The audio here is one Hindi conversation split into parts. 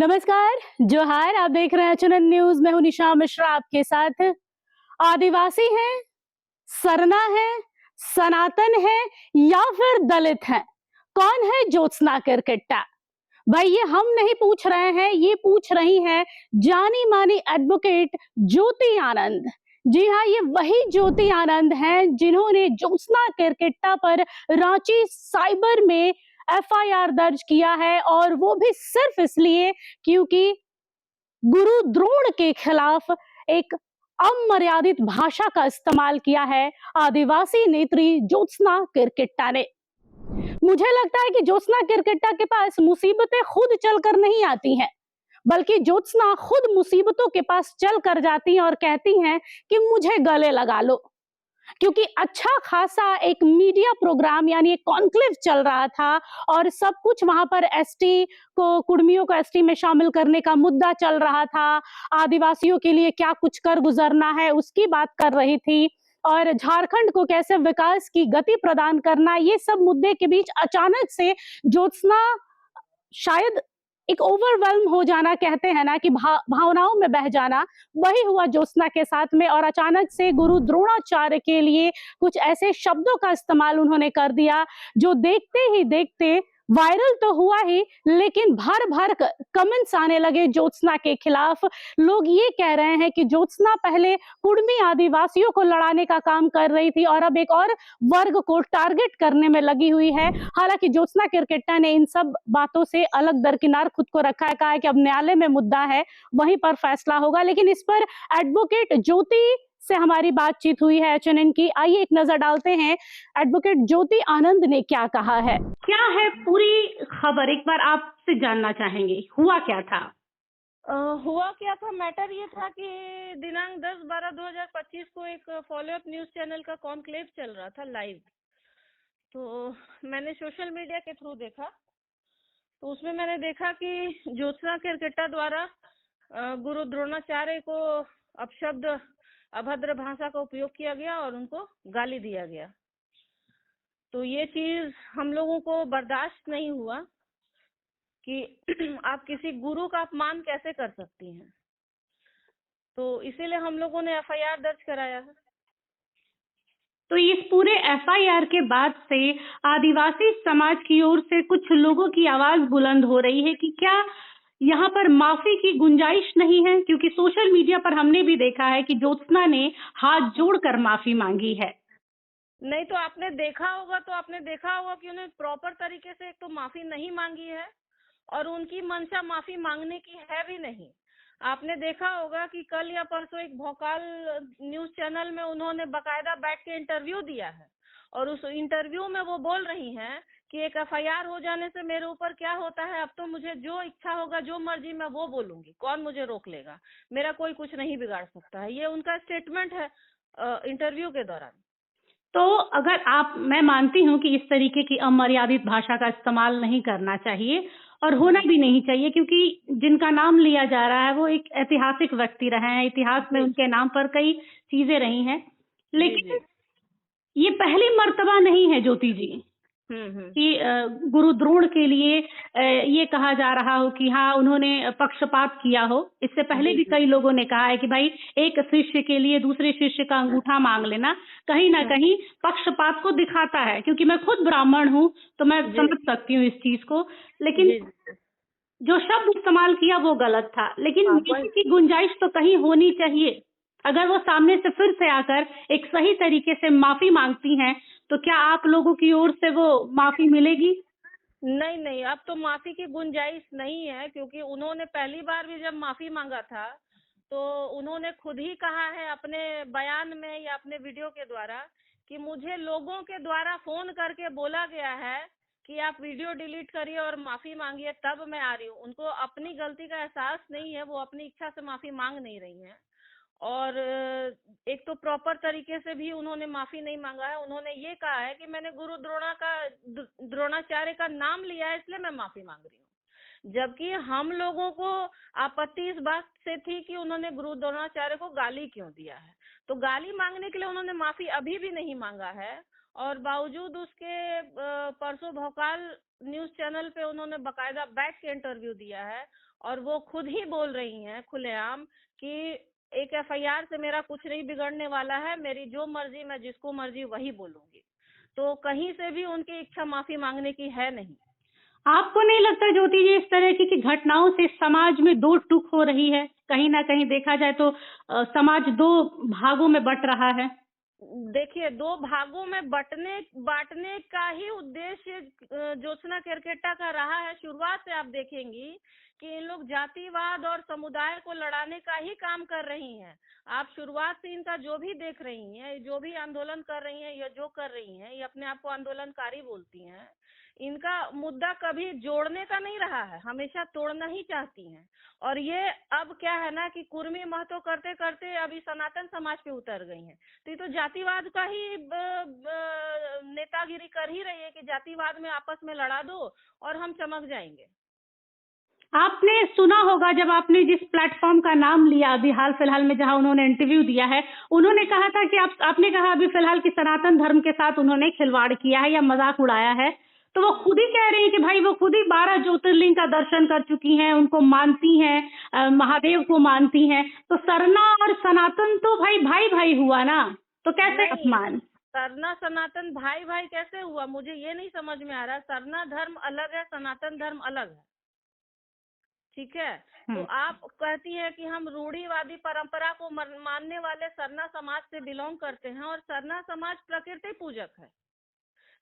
नमस्कार, जोहार। आप देख रहे हैं चुनन न्यूज। मैं हूं निशा मिश्रा आपके साथ। आदिवासी हैं, सरना है, सनातन है या फिर दलित है, कौन है ज्योत्सना किरकिट्टा? भाई ये हम नहीं पूछ रहे हैं, ये पूछ रही हैं जानी मानी एडवोकेट ज्योति आनंद। जी हाँ, ये वही ज्योति आनंद हैं जिन्होंने ज्योत्सना किरकिट्टा पर रांची साइबर में एफआईआर दर्ज किया है, और वो भी सिर्फ इसलिए क्योंकि गुरु द्रोण के खिलाफ एक अमर्यादित भाषा का इस्तेमाल किया है आदिवासी नेत्री ज्योत्सना किरकिट्टा ने। मुझे लगता है कि ज्योत्सना किरकिट्टा के पास मुसीबतें खुद चलकर नहीं आती हैं, बल्कि ज्योत्सना खुद मुसीबतों के पास चल कर जाती हैं और कहती हैं कि मुझे गले लगा लो। क्योंकि अच्छा खासा एक मीडिया प्रोग्राम यानी एक कॉन्क्लेव चल रहा था, और सब कुछ वहां पर एसटी को, कुर्मियों को एसटी में शामिल करने का मुद्दा चल रहा था। आदिवासियों के लिए क्या कुछ कर गुजरना है उसकी बात कर रही थी, और झारखंड को कैसे विकास की गति प्रदान करना, ये सब मुद्दे के बीच अचानक से ज्योत्सना शायद एक ओवरवेल्म हो जाना, कहते हैं ना कि भावनाओं में बह जाना, वही हुआ ज्योत्सना के साथ में। और अचानक से गुरु द्रोणाचार्य के लिए कुछ ऐसे शब्दों का इस्तेमाल उन्होंने कर दिया जो देखते ही देखते वायरल तो हुआ ही, लेकिन भर भर कमेंट्स आने लगे ज्योत्सना के खिलाफ। लोग ये कह रहे हैं कि ज्योत्सना पहले कुर्मी आदिवासियों को लड़ाने का काम कर रही थी और अब एक और वर्ग को टारगेट करने में लगी हुई है। हालांकि ज्योत्सना किरकिट्टा ने इन सब बातों से अलग दरकिनार खुद को रखा है, कहा है कि अब न्यायालय में मुद्दा है, वहीं पर फैसला होगा। लेकिन इस पर एडवोकेट ज्योति से हमारी बातचीत हुई है एचएनएन की। आइए एक नजर डालते हैं एडवोकेट ज्योति आनंद ने क्या कहा है। क्या है पूरी खबर, एक बार आपसे जानना चाहेंगे, हुआ क्या था? हुआ क्या था, मैटर ये था कि दिनांक 10/12/2025 को एक फॉलोअप न्यूज चैनल का कॉन्क्लेव चल रहा था लाइव। तो मैंने सोशल मीडिया के थ्रू देखा, तो उसमें मैंने देखा कि ज्योत्सना किरकिट्टा द्वारा गुरु द्रोणाचार्य को अपशब्द, अभद्र भाषा का उपयोग किया गया और उनको गाली दिया गया। तो ये चीज हम लोगों को बर्दाश्त नहीं हुआ कि आप किसी गुरु का अपमान कैसे कर सकती हैं। तो इसीलिए हम लोगों ने एफआईआर दर्ज कराया है। तो इस पूरे एफआईआर के बाद से आदिवासी समाज की ओर से कुछ लोगों की आवाज बुलंद हो रही है कि क्या यहाँ पर माफी की गुंजाइश नहीं है? क्योंकि सोशल मीडिया पर हमने भी देखा है कि ज्योत्सना ने हाथ जोड़कर माफी मांगी है। नहीं तो आपने देखा होगा कि उन्हें प्रॉपर तरीके से एक तो माफी नहीं मांगी है, और उनकी मंशा माफी मांगने की है भी नहीं। आपने देखा होगा कि कल या परसों एक भोकाल न्यूज चैनल में उन्होंने बकायदा बैठ के इंटरव्यू दिया है, और उस इंटरव्यू में वो बोल रही हैं कि एक एफआईआर हो जाने से मेरे ऊपर क्या होता है, अब तो मुझे जो इच्छा होगा, जो मर्जी मैं वो बोलूंगी, कौन मुझे रोक लेगा, मेरा कोई कुछ नहीं बिगाड़ सकता है। ये उनका स्टेटमेंट है इंटरव्यू के दौरान। तो अगर मैं मानती हूँ कि इस तरीके की अमर्यादित भाषा का इस्तेमाल नहीं करना चाहिए और होना भी नहीं चाहिए, क्योंकि जिनका नाम लिया जा रहा है वो एक ऐतिहासिक व्यक्ति रहे हैं, इतिहास में उनके नाम पर कई चीजें रही हैं। लेकिन ये पहली मर्तबा नहीं है ज्योति जी कि गुरु द्रोण के लिए ये कहा जा रहा हो कि हाँ उन्होंने पक्षपात किया हो। इससे पहले भी कई लोगों ने कहा है कि भाई एक शिष्य के लिए दूसरे शिष्य का अंगूठा मांग लेना कहीं ना कहीं पक्षपात को दिखाता है। क्योंकि मैं खुद ब्राह्मण हूँ तो मैं समझ सकती हूँ इस चीज को, लेकिन जो शब्द इस्तेमाल किया वो गलत था। लेकिन माफी की गुंजाइश तो कहीं होनी चाहिए। अगर वो सामने से फिर से आकर एक सही तरीके से माफी मांगती हैं तो क्या आप लोगों की ओर से वो माफी मिलेगी? नहीं, अब तो माफी की गुंजाइश नहीं है, क्योंकि उन्होंने पहली बार भी जब माफी मांगा था तो उन्होंने खुद ही कहा है अपने बयान में या अपने वीडियो के द्वारा कि मुझे लोगों के द्वारा फोन करके बोला गया है कि आप वीडियो डिलीट करिए और माफी मांगिए, तब मैं आ रही हूँ। उनको अपनी गलती का एहसास नहीं है, वो अपनी इच्छा से माफी मांग नहीं रही हैं। और एक तो प्रॉपर तरीके से भी उन्होंने माफी नहीं मांगा है। उन्होंने ये कहा है कि मैंने गुरु द्रोणाचार्य का नाम लिया है, इसलिए मैं माफी मांग रही हूँ। जबकि हम लोगों को आपत्ति इस बात से थी कि उन्होंने गुरु द्रोणाचार्य को गाली क्यों दिया है। तो गाली मांगने के लिए उन्होंने माफी अभी भी नहीं मांगा है, और बावजूद उसके परसों भोकाल न्यूज चैनल पे उन्होंने बकायदा बैठ के इंटरव्यू दिया है और वो खुद ही बोल रही हैं खुलेआम कि एक एफआईआर से मेरा कुछ नहीं बिगड़ने वाला है, मेरी जो मर्जी मैं जिसको मर्जी वही बोलूंगी। तो कहीं से भी उनकी इच्छा माफी मांगने की है नहीं। आपको नहीं लगता ज्योति जी इस तरह की घटनाओं से समाज में दो टूक हो रही है? कहीं ना कहीं देखा जाए तो समाज दो भागों में बट रहा है। देखिए, दो भागों में बांटने का ही उद्देश्य ज्योत्सना केरकेट्टा का रहा है। शुरुआत से आप देखेंगी कि इन लोग जातिवाद और समुदाय को लड़ाने का ही काम कर रही हैं। आप शुरुआत से इनका जो भी देख रही हैं, जो भी आंदोलन कर रही हैं या जो कर रही हैं, ये अपने आप को आंदोलनकारी बोलती हैं। इनका मुद्दा कभी जोड़ने का नहीं रहा है, हमेशा तोड़ना ही चाहती हैं। और ये अब क्या है ना कि कुर्मी महतो करते करते अभी सनातन समाज पे उतर गई हैं। तो ये तो जातिवाद का ही नेतागिरी कर ही रही है कि जातिवाद में आपस में लड़ा दो और हम चमक जाएंगे। आपने सुना होगा जब आपने जिस प्लेटफॉर्म का नाम लिया अभी हाल फिलहाल में, जहां उन्होंने इंटरव्यू दिया है, उन्होंने कहा था कि आपने कहा अभी फिलहाल कि सनातन धर्म के साथ उन्होंने खिलवाड़ किया है या मजाक उड़ाया है। तो वो खुद ही कह रही है कि भाई वो खुद ही 12 ज्योतिर्लिंग का दर्शन कर चुकी हैं, उनको मानती हैं, महादेव को मानती हैं। तो सरना और सनातन तो भाई भाई भाई हुआ ना, तो कैसे अपमान? सरना सनातन भाई भाई कैसे हुआ, मुझे ये नहीं समझ में आ रहा। सरना धर्म अलग है, सनातन धर्म अलग है, ठीक है। तो आप कहती है कि हम रूढ़िवादी परंपरा को मानने वाले सरना समाज से बिलोंग करते हैं, और सरना समाज प्रकृति पूजक है।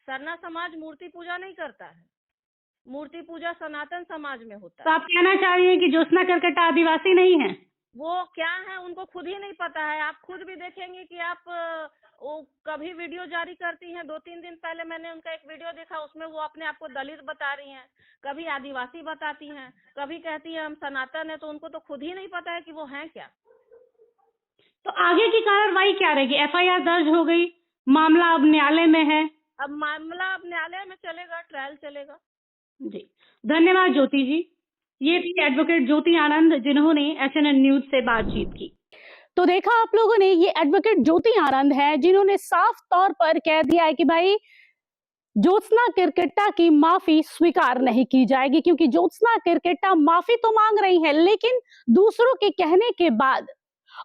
सरना समाज मूर्ति पूजा नहीं करता है, मूर्ति पूजा सनातन समाज में होता है। तो आप कहना चाह रही हैं कि ज्योत्सना केरकेट्टा आदिवासी नहीं है? वो क्या है उनको खुद ही नहीं पता है। आप खुद भी देखेंगे कि आप वो कभी वीडियो जारी करती हैं। 2-3 दिन पहले मैंने उनका एक वीडियो देखा, उसमें वो अपने आप को दलित बता रही हैं, कभी आदिवासी बताती हैं, कभी कहती है हम सनातन है। तो उनको तो खुद ही नहीं पता है कि वो हैं क्या। तो आगे की कार्रवाई क्या रहेगी? एफआईआर दर्ज हो गई, मामला अब न्यायालय में है। अब मामला अब न्यायालय में चलेगा, ट्रायल चलेगा। जी, धन्यवाद ज्योति जी। ये थी एडवोकेट ज्योति आनंद, जिन्होंने एचएनएन न्यूज से बातचीत की। तो देखा आप लोगों ने, ये एडवोकेट ज्योति आनंद है जिन्होंने साफ तौर पर कह दिया है कि भाई ज्योत्सना केरकेट्टा की माफी स्वीकार नहीं की जाएगी, क्योंकि ज्योत्सना केरकेट्टा माफी तो मांग रही है, लेकिन दूसरों के कहने के बाद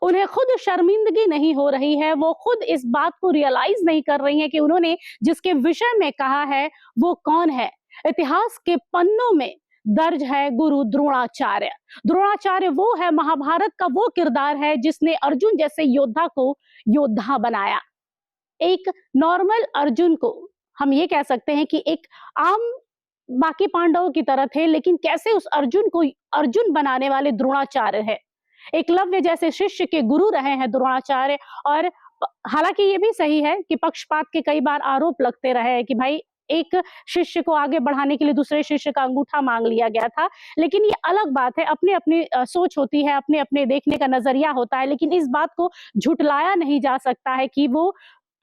उन्हें खुद शर्मिंदगी नहीं हो रही है। वो खुद इस बात को रियलाइज नहीं कर रही है कि उन्होंने जिसके विषय में कहा है वो कौन है। इतिहास के पन्नों में दर्ज है गुरु द्रोणाचार्य। द्रोणाचार्य वो है, महाभारत का वो किरदार है जिसने अर्जुन जैसे योद्धा को योद्धा बनाया। एक नॉर्मल अर्जुन को हम ये कह सकते हैं कि एक आम बाकी पांडवों की तरह थे, लेकिन कैसे उस अर्जुन को अर्जुन बनाने वाले द्रोणाचार्य है। एकलव्य जैसे शिष्य के गुरु रहे हैं द्रोणाचार्य। और हालांकि ये भी सही है कि पक्षपात के कई बार आरोप लगते रहे हैं कि भाई एक शिष्य को आगे बढ़ाने के लिए दूसरे शिष्य का अंगूठा मांग लिया गया था, लेकिन ये अलग बात है। अपने अपनी सोच होती है, अपने अपने देखने का नजरिया होता है, लेकिन इस बात को झुटलाया नहीं जा सकता है कि वो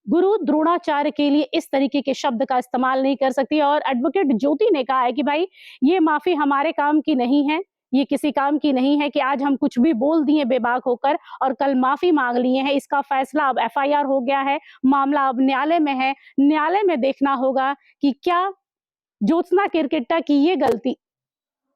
गुरु द्रोणाचार्य के लिए इस तरीके के शब्द का इस्तेमाल नहीं कर सकती। और एडवोकेट ज्योति ने कहा है कि भाई ये माफी हमारे काम की नहीं है, ये किसी काम की नहीं है कि आज हम कुछ भी बोल दिए बेबाक होकर और कल माफी मांग लिए हैं। इसका फैसला अब एफआईआर हो गया है, मामला अब न्यायालय में है। न्यायालय में देखना होगा कि क्या ज्योत्सना केरकेट्टा की ये गलती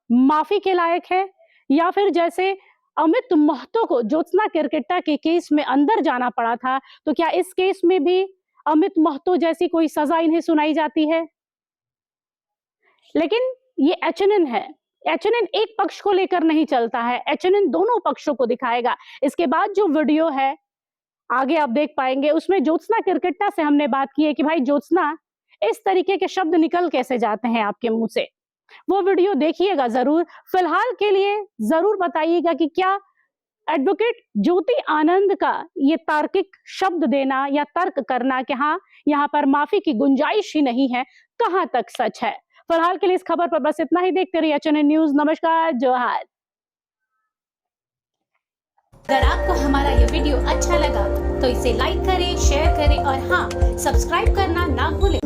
माफी के लायक है, या फिर जैसे अमित महतो को ज्योत्सना केरकेट्टा के केस में अंदर जाना पड़ा था, तो क्या इस केस में भी अमित महतो जैसी कोई सजा इन्हें सुनाई जाती है? लेकिन ये एचएनएन है, एचएनएन एक पक्ष को लेकर नहीं चलता है, एचएनएन दोनों पक्षों को दिखाएगा। इसके बाद जो वीडियो है आगे आप देख पाएंगे, उसमें ज्योत्सना केरकेट्टा से हमने बात की है कि भाई ज्योत्सना, इस तरीके के शब्द निकल कैसे जाते हैं आपके मुंह से। वो वीडियो देखिएगा जरूर। फिलहाल के लिए जरूर बताइएगा कि क्या एडवोकेट ज्योति आनंद का ये तार्किक शब्द देना या तर्क करना कि हाँ यहाँ पर माफी की गुंजाइश ही नहीं है, कहां तक सच है। फिलहाल के लिए इस खबर पर बस इतना ही। देखते रहिए एचएनएन न्यूज। नमस्कार, जोहार। अगर आपको हमारा ये वीडियो अच्छा लगा तो इसे लाइक करें, शेयर करें और हाँ, सब्सक्राइब करना ना भूलें।